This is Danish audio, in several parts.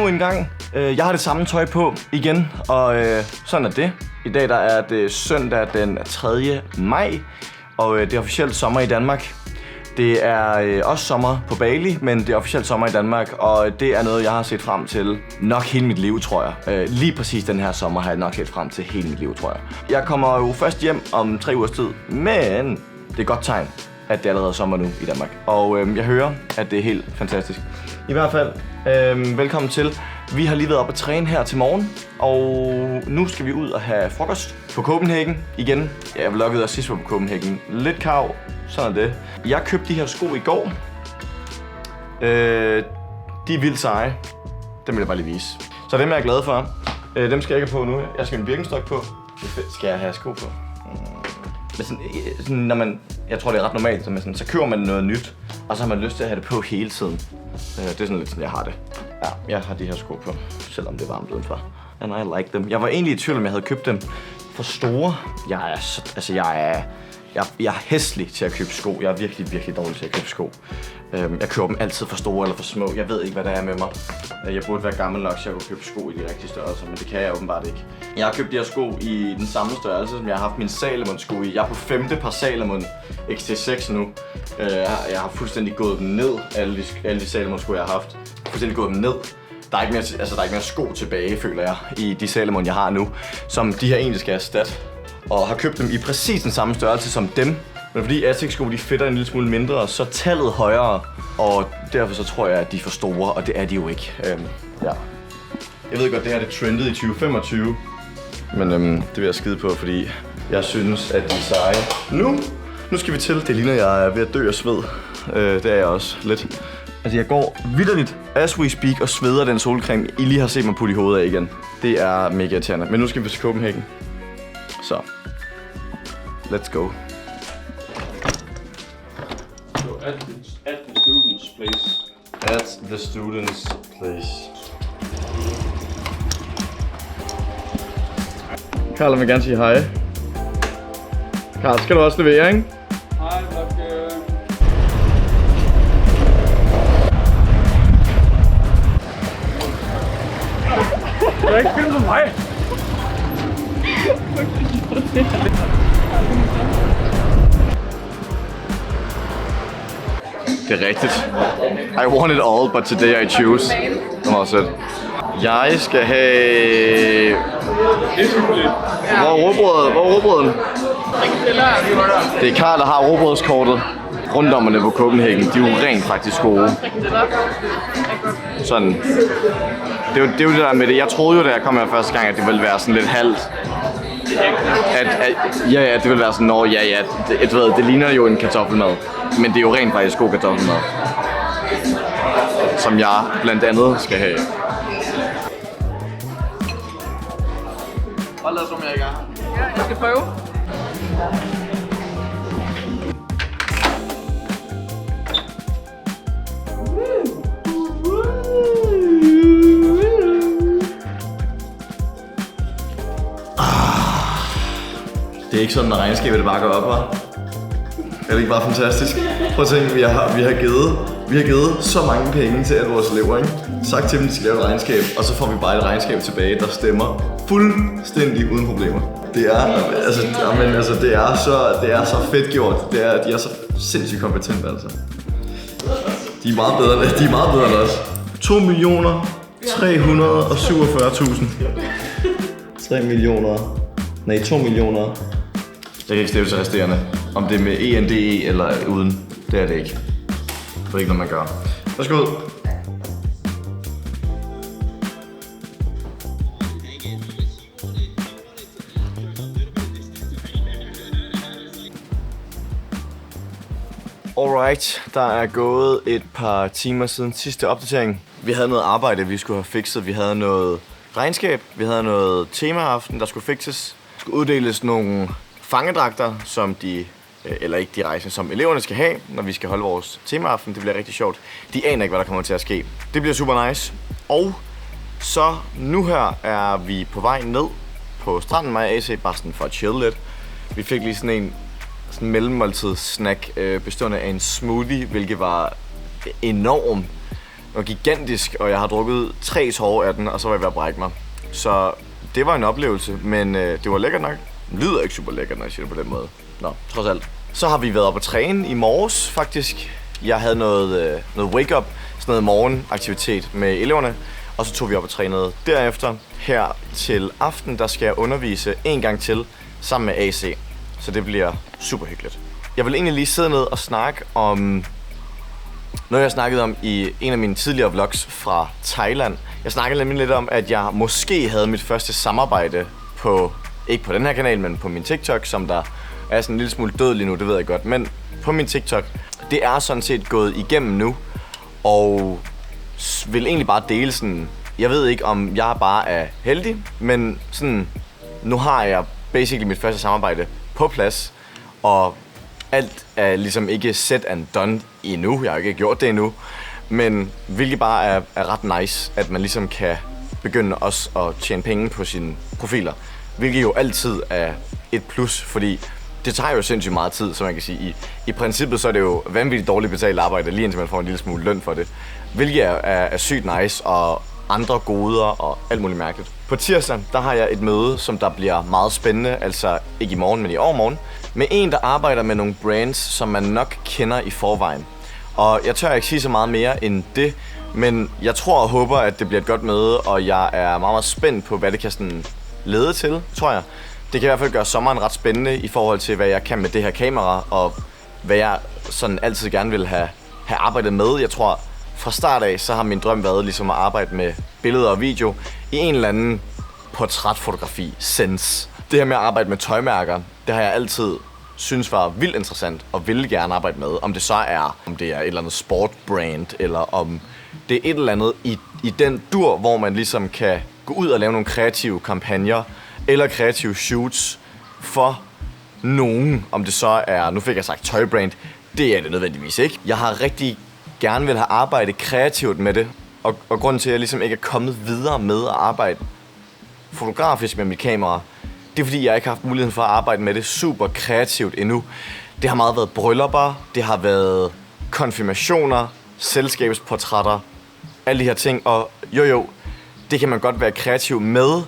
en gang. Jeg har det samme tøj på igen, og sådan er det. I dag der er det søndag den 3. maj, og det er officielt sommer i Danmark. Det er også sommer på Bali, men det er officielt sommer i Danmark, og det er noget, jeg har set frem til nok hele mit liv, tror jeg. Lige præcis den her sommer har jeg nok set frem til hele mit liv, tror jeg. Jeg kommer jo først hjem om 3 ugers tid, men det er et godt tegn, at det allerede er sommer nu i Danmark. Og jeg hører, at det er helt fantastisk. I hvert fald, velkommen til. Vi har lige været oppe at træne her til morgen, og nu skal vi ud og have frokost på Copenhagen igen. Jeg vloggede også sidst på Copenhagen. Lidt kav, sådan er det. Jeg købte de her sko i går. De er vildt seje. Dem vil jeg bare lige vise. Så dem er jeg glad for. Dem skal jeg ikke på nu. Jeg skal have en Birkenstock på. Skal jeg have sko på? Men sådan, når man, jeg tror det er ret normalt, så køber man noget nyt, og så har man lyst til at have det på hele tiden. Det er sådan lidt sådan, jeg har det. Ja, jeg har de her sko på, selvom det er varmt udenfor. And I like them. Jeg var egentlig i tvivl, om jeg havde købt dem for store. Jeg er hæslig til at købe sko. Jeg er virkelig, virkelig dårlig til at købe sko. Jeg køber dem altid for store eller for små. Jeg ved ikke, hvad der er med mig. Jeg burde være gammel nok, så jeg kunne købe sko i de rigtige størrelser, men det kan jeg åbenbart ikke. Jeg har købt de her sko i den samme størrelse, som jeg har haft min Salomon-sko i. Jeg er på 5. par Salomon XT6 nu. Jeg har fuldstændig gået dem ned, alle de Salomon-sko, jeg har haft. Fuldstændig gået dem ned. Der er ikke mere sko tilbage, føler jeg, i de Salomon, jeg har nu, som de her egentlig skal erstatte. Og har købt dem i præcis den samme størrelse som dem. Men fordi Asics-sko de fedter en lille smule mindre, så tallet højere. Og derfor så tror jeg, at de er for store, og det er de jo ikke. Ja. Jeg ved godt, det her det trendede i 2025. Men det vil jeg skide på, fordi jeg synes, at de er seje. Nu skal vi til. Det ligner, jeg er ved at dø af sved. Det er jeg også lidt. Altså jeg går vitterligt, as we speak, og sveder den solcreme, I lige har set mig putte i hovedet af igen. Det er mega irriterende. Men nu skal vi til Copenhagen. Så, let's go. So at the student's place. At the student's place. Karl vil gerne sige hej. Karl, skal du også levere, ikke? Hej, Blokke. Jeg har ikke filmet mig. Det er rigtigt. I want it all, but today I choose. Jeg skal have... Hvor er råbrødet? Hvor er råbrøden? Det er Karl, der har råbrødskortet. Runddommerne på Copenhagen, de er jo rent faktisk gode. Sådan. Det er jo det der med det. Jeg troede jo, da jeg kom her første gang, at det ville være sådan lidt halvt. Ja, det vil være sådan, det ligner jo en kartoffelmad. Men det er jo rent faktisk god kartoffelmad. Som jeg blandt andet skal have. Hold da, som jeg ikke er. Ja, jeg skal prøve. Det er ikke sådan, at regnskabet det bare går op, hva'? Er det ikke bare fantastisk? Prøv at tænke, vi har givet så mange penge til alle vores elever, ikke? Sagt til dem, at de skal lave et regnskab, og så får vi bare et regnskab tilbage, der stemmer fuldstændig uden problemer. Det er så fedt gjort. De er så sindssygt kompetente, altså. De er meget bedre end os. 2 millioner. Jeg kan ikke stemme til resterende. Om det er med ENDE eller uden. Det er det ikke. Det er ikke noget, man gør. Værsgo ud. Alright, der er gået et par timer siden sidste opdatering. Vi havde noget arbejde, vi skulle have fikset. Vi havde noget regnskab. Vi havde noget temaaften, der skulle fikses. Der skulle uddeles nogle fangedragter, som som eleverne skal have, når vi skal holde vores temaaften. Det bliver rigtig sjovt. De aner ikke, hvad der kommer til at ske. Det bliver super nice. Og så nu her er vi på vej ned på stranden, mig og AC, bare sådan for at chill lidt. Vi fik lige sådan en mellemmåltidssnack bestående af en smoothie, hvilket var enorm. var gigantisk, og jeg har drukket 3 tårer af den, og så var jeg ved at brække mig. Så det var en oplevelse, men det var lækkert nok. Det lyder ikke super lækkert, når jeg siger det på den måde. Nå, trods alt. Så har vi været op at træne i morges, faktisk. Jeg havde noget wake-up, sådan noget morgenaktivitet med eleverne, og så tog vi op og trænede. Derefter, her til aften, der skal jeg undervise en gang til, sammen med AC. Så det bliver super hyggeligt. Jeg vil egentlig lige sidde ned og snakke om noget, jeg snakkede om i en af mine tidligere vlogs fra Thailand. Jeg snakkede nemlig lidt om, at jeg måske havde mit første samarbejde på, ikke på den her kanal, men på min TikTok, som der er sådan en lille smule død lige nu, det ved jeg godt. Men på min TikTok, det er sådan set gået igennem nu, og vil egentlig bare dele sådan, jeg ved ikke om jeg bare er heldig, men sådan, nu har jeg basically mit første samarbejde på plads, og alt er ligesom ikke set and done endnu, jeg har ikke gjort det endnu, men hvilket bare er ret nice, at man ligesom kan begynde også at tjene penge på sine profiler, hvilket jo altid er et plus, fordi det tager jo sindssygt meget tid, så man kan sige. I princippet så er det jo vanvittigt dårligt betalt arbejde, lige indtil man får en lille smule løn for det, hvilket er sygt nice, og andre goder og alt muligt mærkeligt. På tirsdag, der har jeg et møde, som der bliver meget spændende, altså ikke i morgen, men i overmorgen, med en, der arbejder med nogle brands, som man nok kender i forvejen. Og jeg tør ikke sige så meget mere end det, men jeg tror og håber, at det bliver et godt møde, og jeg er meget, meget spændt på, hvad det kan sådan lede til, tror jeg. Det kan i hvert fald gøre sommeren ret spændende i forhold til, hvad jeg kan med det her kamera, og hvad jeg sådan altid gerne vil have arbejdet med. Jeg tror, fra start af, så har min drøm været ligesom at arbejde med billeder og video i en eller anden portrætfotografi-sens. Det her med at arbejde med tøjmærker, det har jeg altid synes var vildt interessant og ville gerne arbejde med. Om det så er, om det er et eller andet sportbrand, eller om det er et eller andet i den dur, hvor man ligesom kan gå ud og lave nogle kreative kampagner, eller kreative shoots for nogen. Om det så er, nu fik jeg sagt tøjbrand, det er det nødvendigvis ikke. Jeg har rigtig gerne vil have arbejdet kreativt med det, og grunden til, at jeg ligesom ikke er kommet videre med at arbejde fotografisk med mit kamera, det er fordi, jeg ikke har haft muligheden for at arbejde med det super kreativt endnu. Det har meget været bryllupper, det har været konfirmationer, selskabsportrætter, alle de her ting, og jo, det kan man godt være kreativ med,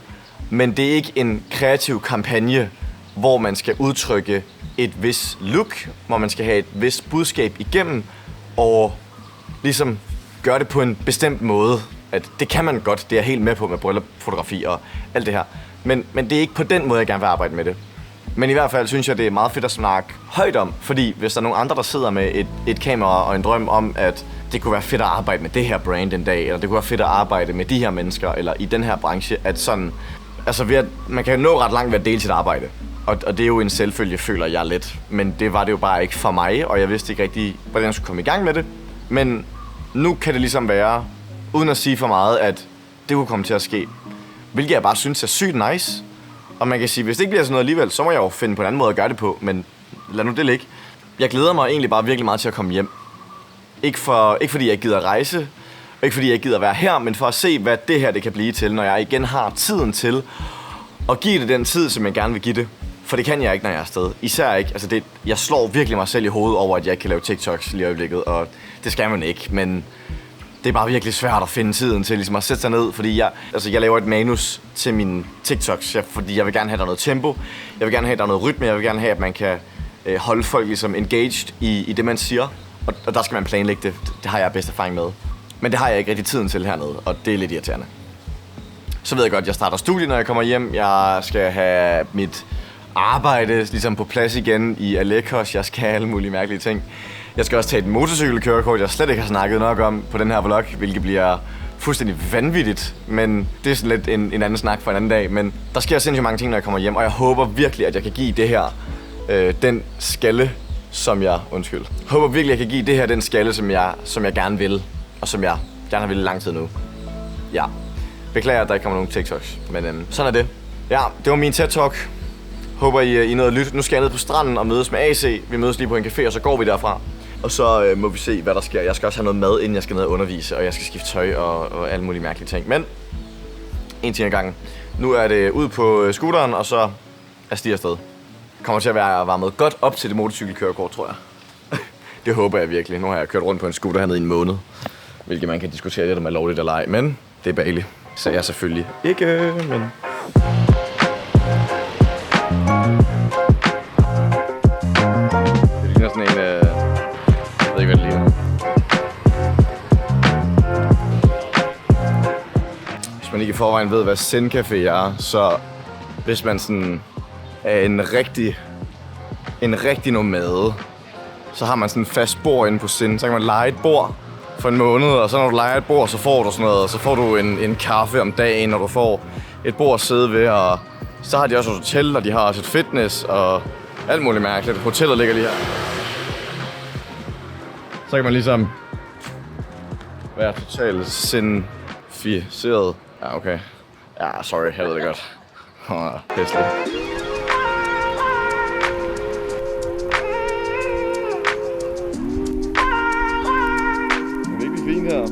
men det er ikke en kreativ kampagne, hvor man skal udtrykke et vis look, hvor man skal have et vis budskab igennem, og ligesom gøre det på en bestemt måde. At det kan man godt, det er jeg helt med på med bryllupfotografi og alt det her. Men det er ikke på den måde, jeg gerne vil arbejde med det. Men i hvert fald synes jeg, det er meget fedt at snakke højt om, fordi hvis der er nogen andre, der sidder med et kamera og en drøm om, at det kunne være fedt at arbejde med det her brand en dag, eller det kunne være fedt at arbejde med de her mennesker, eller i den her branche, at sådan, altså man kan nå ret langt ved at dele sit arbejde. Og det er jo en selvfølge, føler jeg lidt. Men det var det jo bare ikke for mig, og jeg vidste ikke rigtig, hvordan jeg skulle komme i gang med det. Men nu kan det ligesom være, uden at sige for meget, at det kunne komme til at ske. Hvilket jeg bare synes er sygt nice. Og man kan sige, hvis det ikke bliver sådan noget alligevel, så må jeg jo finde på en anden måde at gøre det på. Men lad nu det ligge. Jeg glæder mig egentlig bare virkelig meget til at komme hjem. Ikke fordi jeg gider rejse, og ikke fordi jeg gider være her, men for at se, hvad det her det kan blive til, når jeg igen har tiden til at give det den tid, som jeg gerne vil give det. For det kan jeg ikke, når jeg er afsted. Især ikke. Altså jeg slår virkelig mig selv i hovedet over, at jeg ikke kan lave TikToks lige i øjeblikket, og det skal man ikke, men det er bare virkelig svært at finde tiden til ligesom at sætte sig ned, fordi jeg laver et manus til mine TikToks, fordi jeg vil gerne have, der noget tempo, jeg vil gerne have, der noget rytme, jeg vil gerne have, at man kan holde folk ligesom engaged i det, man siger, og der skal man planlægge det. Det har jeg bedst erfaring med. Men det har jeg ikke rigtig tiden til hernede, og det er lidt irriterende. Så ved jeg godt, at jeg starter studiet, når jeg kommer hjem. Jeg skal have mit arbejde ligesom på plads igen i Alekos. Jeg skal have alle mulige mærkelige ting. Jeg skal også tage et motorcykelkørekort, jeg slet ikke har snakket nok om på den her vlog, hvilket bliver fuldstændig vanvittigt. Men det er sådan lidt en anden snak for en anden dag. Men der sker sindssygt mange ting, når jeg kommer hjem, og jeg håber virkelig, at jeg kan give det her den skalle, som jeg... Undskyld. Jeg håber virkelig, at jeg kan give det her den skalle, som jeg gerne vil, og som jeg gerne har ville i lang tid nu. Ja. Beklager, at der ikke kommer nogen TikToks, men sådan er det. Ja, det var min TED-talk. Håber, I nåede at lytte. Nu skal jeg ned på stranden og mødes med AC. Vi mødes lige på en café, og så går vi derfra. Og så må vi se, hvad der sker. Jeg skal også have noget mad, inden jeg skal ned og undervise, og jeg skal skifte tøj og alle mulige mærkelige ting. Men en ting ad gangen. Nu er det ud på scooteren, og så er stiger afsted. Kommer til at være varmet godt op til det motorcykelkørekort, tror jeg. Det håber jeg virkelig. Nu har jeg kørt rundt på en scooter hernede i en måned. Hvilket man kan diskutere lidt om er lovligt eller ej, men det er Bali. Så jeg selvfølgelig ikke, men... Det ligner sådan en... Jeg ved ikke, hvad det ligner. Hvis man ikke i forvejen ved, hvad Zen Café er, så hvis man sådan er en rigtig nomade, så har man sådan en fast bord inde på Zen. Så kan man leje et bord for en måned, og så når du lejer et bord, så får du sådan noget, så får du en kaffe om dagen, når du får et bord at sidde ved, og så har de også et hotel, og de har også et fitness, og alt muligt mærkeligt. Hotellet ligger lige her. Så kan man ligesom være totalt zen-ficeret. Ja, okay. Ja, sorry, jeg ved det godt. Hæsligt. Fint her.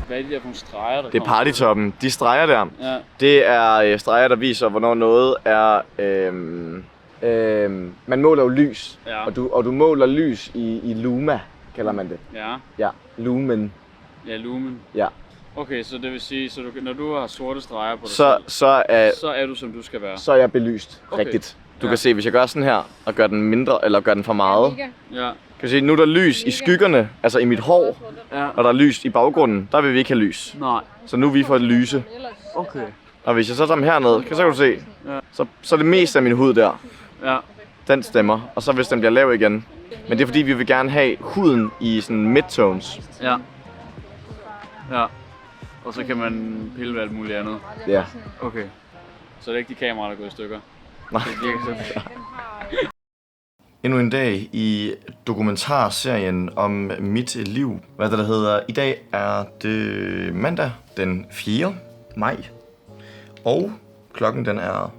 Hvad er de der for nogle streger, der Det er partytoppen. De streger der. Ja. Det er streger, der viser, hvornår noget er... man måler jo lys, Ja. og du måler lys i luma, kalder man det. Ja. Ja, lumen. Ja, lumen. Ja. Okay, så det vil sige, så når du har sorte streger på dig Så så er du, som du skal være. så er jeg belyst Okay. rigtigt. Du Ja. kan se, hvis jeg gør sådan her, og gør den mindre, eller gør den for meget, Ja. kan du se, nu er der lys i skyggerne, altså i mit hår, Ja. og der er lys i baggrunden, der vil vi ikke have lys. Nej. Så nu er vi for lyse. Okay. Og hvis jeg så tager dem herned, så kan du se, Ja. så er det mest af min hud der. Ja. Den stemmer, og så hvis den bliver lav igen. Men det er fordi, vi vil gerne have huden i sådan midtones. Ja. Ja. Og så kan man pille ved alt muligt andet. Ja. Okay. Så det er ikke de kameraer, der går i stykker. Nej. Det virker sådan. Endnu en dag i dokumentarserien om mit liv. Hvad der hedder. I dag er det mandag den 4. maj. Og klokken den er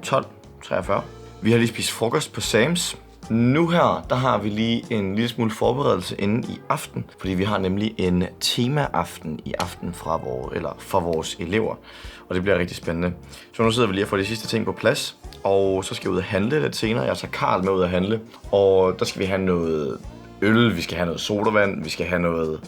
12:43. Vi har lige spist frokost på Sam's. Nu her, der har vi lige en lille smule forberedelse inde i aften, fordi vi har nemlig en temaaften i aften for vores elever, og det bliver rigtig spændende. Så nu sidder vi lige og får de sidste ting på plads, og så skal vi ud og handle lidt senere. Jeg tager Karl med ud at handle, og der skal vi have noget øl, vi skal have noget sodavand, vi skal have noget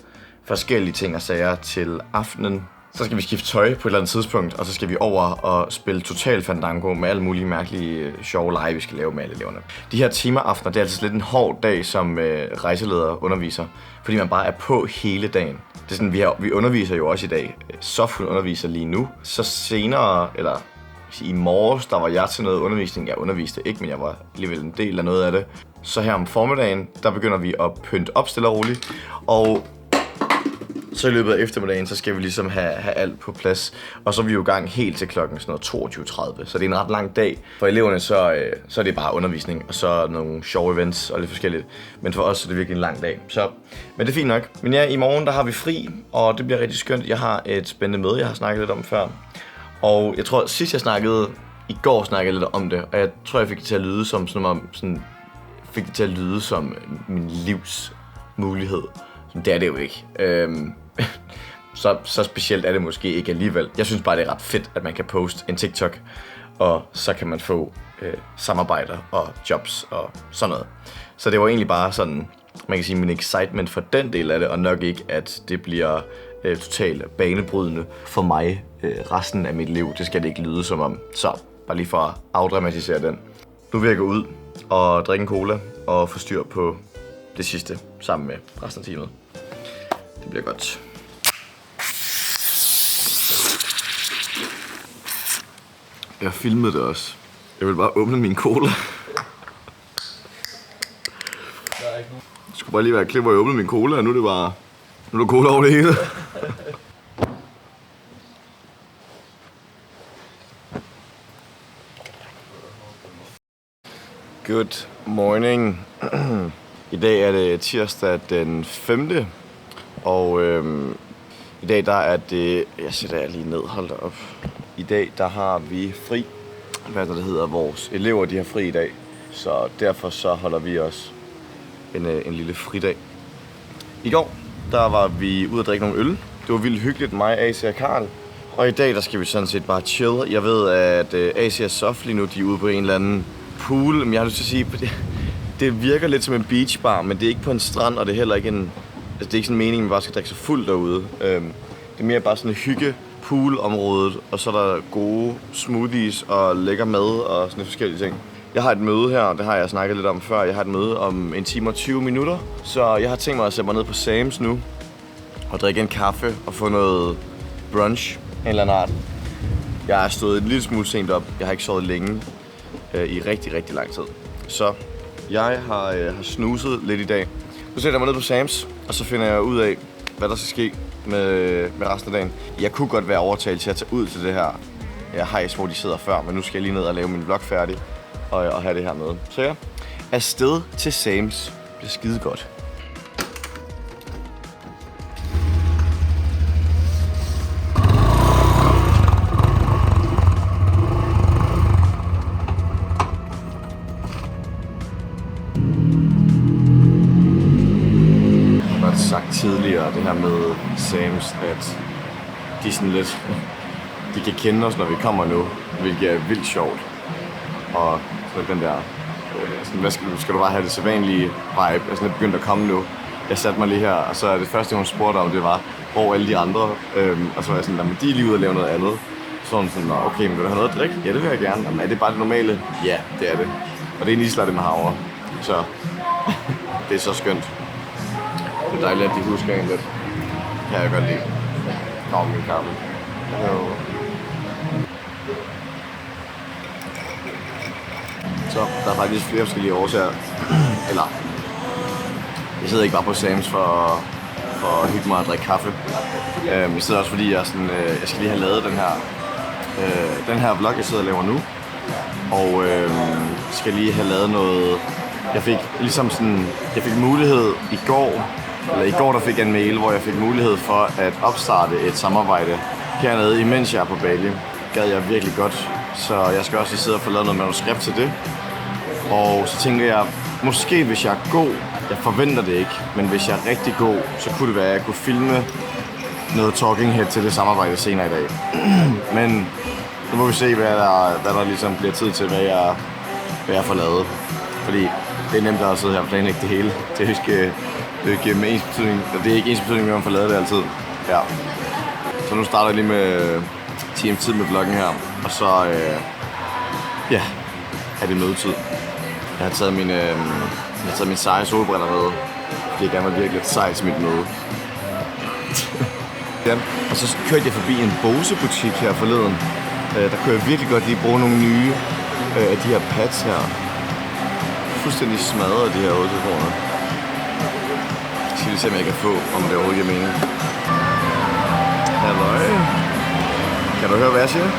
forskellige ting og sager til aftenen. Så skal vi skifte tøj på et eller andet tidspunkt, og så skal vi over og spille Total Fandango med alle mulige mærkelige sjove lege, vi skal lave med alle eleverne. De her temaaftener, det er altså lidt en hård dag som rejseleder underviser, fordi man bare er på hele dagen. Det er sådan, vi underviser jo også i dag. Sofhund underviser lige nu. Så senere, eller i morges, der var jeg til noget undervisning. Jeg underviste ikke, men jeg var alligevel en del af noget af det. Så her om formiddagen, der begynder vi at pynte op stille og roligt. Og så i løbet af eftermiddagen, så skal vi ligesom have alt på plads. Og så er vi jo i gang helt til klokken 22:30. Så det er en ret lang dag. For eleverne, så er det bare undervisning, og så nogle sjove events og lidt forskelligt. Men for os, så er det virkelig en lang dag. Men det er fint nok. Men ja, i morgen, der har vi fri, og det bliver rigtig skønt. Jeg har et spændende møde, jeg har snakket lidt om før. Og jeg tror, sidst jeg snakkede, i går snakkede jeg lidt om det, og jeg tror, jeg fik det til at lyde som min livs mulighed. Det er det jo ikke. Så specielt er det måske ikke alligevel. Jeg synes bare, det er ret fedt, at man kan poste en TikTok, og så kan man få samarbejder og jobs og sådan noget. Så det var egentlig bare sådan, man kan sige, min excitement for den del af det, og nok ikke, at det bliver totalt banebrydende for mig resten af mit liv. Det skal det ikke lyde som om. Så bare lige for at afdramatisere den. Nu vil jeg gå ud og drikke en cola og få styr på det sidste sammen med resten af teamet. Det bliver godt. Jeg filmede det også. Jeg vil bare åbne min cola. Det skulle bare lige være et klip, hvor jeg åbnede min cola, og nu er der cola over det hele. Good morning. I dag er det tirsdag den 5. Og i dag der er det... Jeg sætter jer lige ned, hold da op. I dag der har vi fri. det hedder, vores elever de har fri i dag. Så derfor så holder vi også en lille fridag. I går, der var vi ude at drikke nogle øl. Det var vildt hyggeligt, mig, Asia og Karl. Og i dag, der skal vi sådan set bare chill. Jeg ved, at Asia og Sof lige nu, de er ude på en eller anden pool. Men jeg har lyst til at sige, det virker lidt som en beachbar, men det er ikke på en strand, og det er heller ikke en... Altså, det er ikke sådan meningen, at man bare skal drikke sig fuld derude. Det er mere bare sådan en hygge poolområdet, og så er der gode smoothies og lækker mad og sådan forskellige ting. Jeg har et møde her, det har jeg snakket lidt om før. Jeg har et møde om 1 time og 20 minutter, så jeg har tænkt mig at sætte mig ned på Sam's nu og drikke en kaffe og få noget brunch af en eller anden art. Jeg er stået en lille smule sent op. Jeg har ikke sovet længe i rigtig, rigtig lang tid. Så jeg har snuset lidt i dag. Nu sætter jeg mig ned på Sam's, og så finder jeg ud af, hvad der skal ske med resten af dagen. Jeg kunne godt være overtalt til at tage ud til det her hejs, hvor de sidder før, men nu skal jeg lige ned og lave min vlog færdig og have det her med. Så ja, afsted til Sam's. Det bliver skide godt. Sagt tidligere, det her med Sam's, at de sådan lidt, de kan kende os, når vi kommer nu, hvilket er vildt sjovt. Og så den der, sådan, hvad skal du bare have det sædvanlige vibe, er sådan lidt begyndt at komme nu. Jeg satte mig lige her, og så er det første, hun spurgte om, det var, hvor alle de andre, og så var jeg sådan, men de er lige ude og lave noget andet. Så hun sådan, okay, men vil du have noget at drikke? Ja, det vil jeg gerne. Jamen, er det bare det normale? Ja, det er det. Og det er en islatte med havre, så det er så skønt. Det er dejligt, at de husker en lidt. Kan jeg godt lide. Kom, min kappe. Så der er faktisk flere forskellige årsager. Eller, jeg sidder ikke bare på Sam's for at hygge mig og drikke kaffe. Jeg sidder også fordi, jeg skal lige have lavet den her vlog, jeg sidder og laver nu. Og skal lige have lavet noget. Jeg fik mulighed i går der fik jeg en mail, hvor jeg fik mulighed for at opstarte et samarbejde hernede, imens jeg er på Bali. Gad jeg virkelig godt, så jeg skal også lige sidde og få lavet noget manuskript til det. Og så tænker jeg, måske hvis jeg er god, jeg forventer det ikke, men hvis jeg er rigtig god, så kunne det være, at jeg kunne filme noget talking head til det samarbejde senere i dag. Men nu må vi se, hvad der ligesom bliver tid til, hvad jeg får lavet. Fordi det er nemt at sidde her og planlægge det hele. Det er ikke med ens betydning. Det er ikke ens betydning, at man får lavet det altid. Ja. Så nu starter jeg lige med times tid med vloggen her. Og så er det mødetid. Jeg har taget mine seje solbriller med. Fordi jeg gerne vil virke lidt sej til mit møde. Ja. Og så kørte jeg forbi en Bose-butik her forleden. Der kunne jeg virkelig godt lige bruge nogle nye af de her pads her. Fuldstændig smadret de her hovedtelefoner. Jeg skal lige se, om jeg kan få, om det overhovedet giver mening. Halløj. Kan du høre, hvad jeg siger?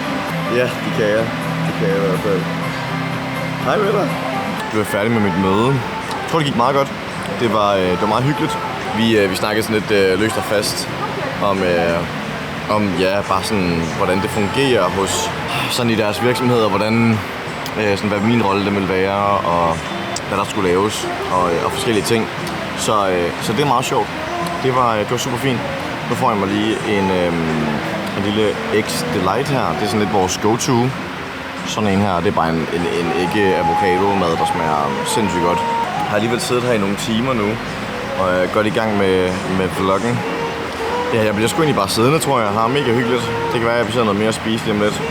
Ja, det kan jeg. Det kan jeg i hvert fald. Hej med dig. Jeg var færdig med mit møde. Jeg tror, det gik meget godt. Det var meget hyggeligt. Vi snakkede sådan lidt løst og fast om bare sådan, hvordan det fungerer hos sådan i deres virksomheder, hvordan sådan, hvad min rolle det vil være, og hvad der skulle laves, og forskellige ting. Så det er meget sjovt. Det var super fint. Nu får jeg mig lige en lille Eggs Delight her. Det er sådan lidt vores go-to. Sådan en her, det er bare en ikke avocado-mad, der smager sindssygt godt. Jeg har alligevel siddet her i nogle timer nu, og jeg er godt i gang med vloggen. Ja, jeg bliver sgu egentlig bare siddende, tror jeg. Har mega hyggeligt. Det kan være, at jeg bliver noget mere at spise lige om lidt.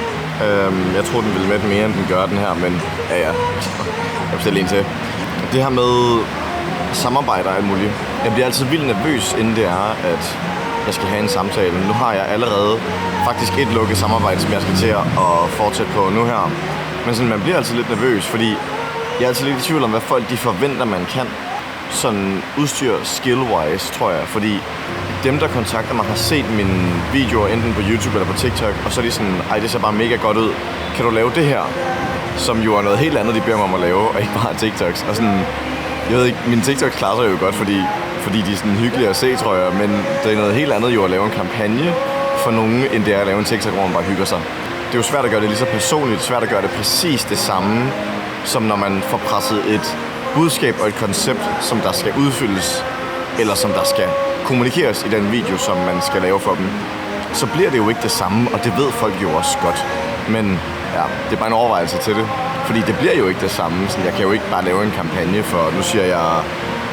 Jeg tror, den vil mætte mere, end den gør den her, men ja. Jeg bestiller en til. Det her med samarbejder og alt muligt. Jeg bliver altid vildt nervøs, inden det er, at jeg skal have en samtale. Nu har jeg allerede faktisk et lukket samarbejde, som jeg skal til at fortsætte på nu her. Men sådan, man bliver altid lidt nervøs, fordi jeg er altid lidt i tvivl om, hvad folk de forventer, man kan. Sådan udstyr skill-wise, tror jeg. Fordi dem, der kontakter mig, har set mine videoer enten på YouTube eller på TikTok, og så er de sådan, ej, det ser bare mega godt ud. Kan du lave det her? Som jo er noget helt andet, de beder mig om at lave, og ikke bare TikToks. Og sådan, jeg ved ikke, mine TikToks klarer sig jo godt, fordi de er sådan hyggelige at se, tror jeg. Men det er noget helt andet jo at lave en kampagne for nogen, end det er at lave en TikTok, hvor man bare hygger sig. det er jo svært at gøre det lige så personligt, svært at gøre det præcis det samme, som når man får presset et budskab og et koncept, som der skal udfyldes, eller som der skal kommunikeres i den video, som man skal lave for dem. Så bliver det jo ikke det samme, og det ved folk jo også godt. Men ja, det er bare en overvejelse til det. Fordi det bliver jo ikke det samme. Så jeg kan jo ikke bare lave en kampagne for, nu siger jeg,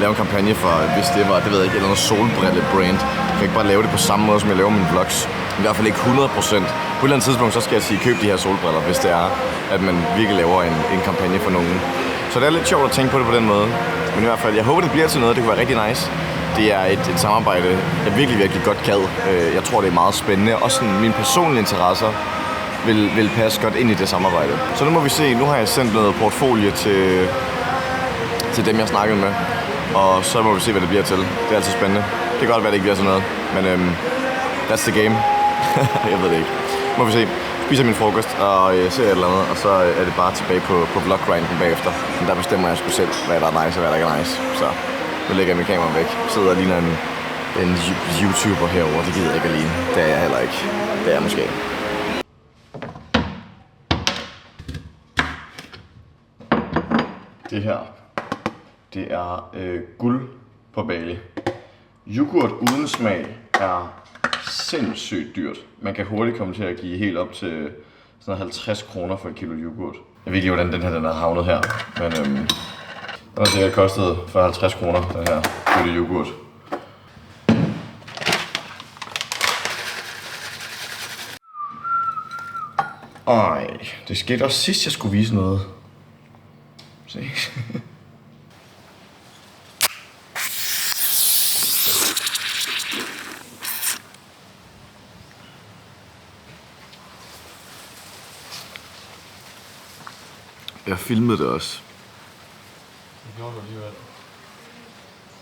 lave en kampagne for, hvis det var, det ved jeg ikke, eller noget solbrille-brand. Jeg kan ikke bare lave det på samme måde, som jeg laver mine vlogs. I hvert fald ikke 100%. På et eller andet tidspunkt, så skal jeg sige, køb de her solbriller, hvis det er, at man virkelig laver en kampagne for nogen. Så det er lidt sjovt at tænke på det på den måde. Men i hvert fald, jeg håber, det bliver til noget. Det kunne være rigtig nice. Det er et samarbejde, jeg virkelig godt gad. Jeg tror, det er meget spændende. Også sådan, mine personlige interesser vil passe godt ind i det samarbejde. Så nu må vi se. Nu har jeg sendt noget portfolio til dem, jeg snakkede med. Og så må vi se, hvad det bliver til. Det er altid spændende. Det kan godt være, det ikke bliver sådan noget. Men that's the game. Jeg ved det ikke. Må vi se. Spiser min frokost og ser et eller andet. Og så er det bare tilbage på vloggrinden bagefter. Men der bestemmer jeg sgu selv, hvad der er nice og hvad der ikke er nice. Så nu lægger jeg min kamera væk. Sidder og ligner en YouTuber herovre. Det gider jeg ikke at ligne. Det er jeg heller ikke. Det er jeg måske. Det her, det er guld på Bali. Yoghurt uden smag er sindssygt dyrt. Man kan hurtigt komme til at give helt op til sådan 50 kroner for et kilo yoghurt. Jeg ved ikke, hvordan den er havnet her, men den har sikkert kostet for 50 kroner, den her kilo yoghurt. Ej, det skete også sidst, jeg skulle vise noget. Se. Jeg filmede det også. Det gjorde du alligevel.